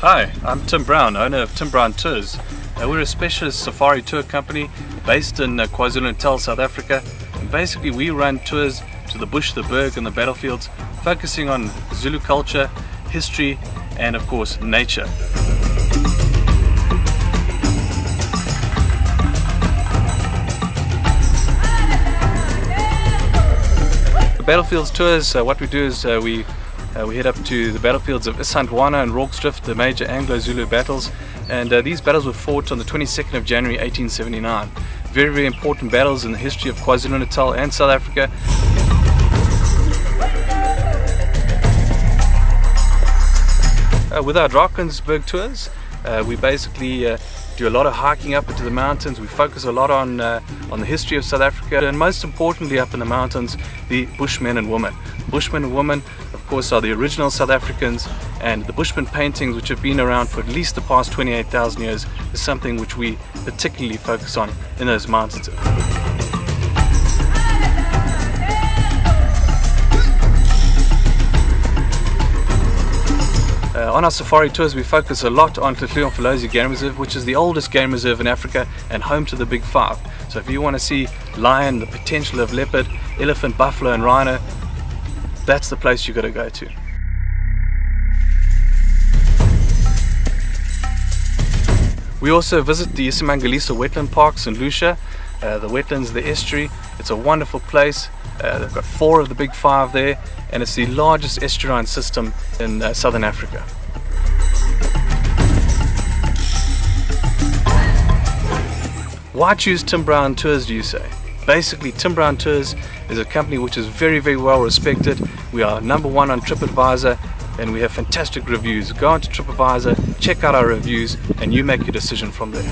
Hi, I'm Tim Brown, owner of Tim Brown Tours. We're a specialist safari tour company based in KwaZulu-Natal, South Africa. And basically we run tours to the bush, the berg and the battlefields, focusing on Zulu culture, history and of course nature. The battlefields tours, what we do is we head up to the battlefields of Isandlwana and Rorke's, the major Anglo-Zulu battles, and these battles were fought on the 22nd of January 1879. Very, very important battles in the history of KwaZulu-Natal and South Africa. With our Drakensberg tours, we basically do a lot of hiking up into the mountains. We focus a lot on the history of South Africa, and most importantly up in the mountains, the Bushmen and women. Bushmen and women, of course, are the original South Africans, and the Bushman paintings, which have been around for at least the past 28,000 years, is something which we particularly focus on in those mountains. On our safari tours we focus a lot on KwaZulu-Natal Game Reserve, which is the oldest game reserve in Africa and home to the Big Five. So if you want to see lion, the potential of leopard, elephant, buffalo and rhino, that's the place you've got to go to. We also visit the Isimangalisa wetland parks in Lucia, the wetlands, the estuary. It's a wonderful place. They've got 4 of the Big Five there, and it's the largest estuarine system in southern Africa. Why choose Tim Brown Tours, do you say? Basically, Tim Brown Tours is a company which is very, very well respected. We are #1 on TripAdvisor and we have fantastic reviews. Go on to TripAdvisor, check out our reviews, and you make your decision from there.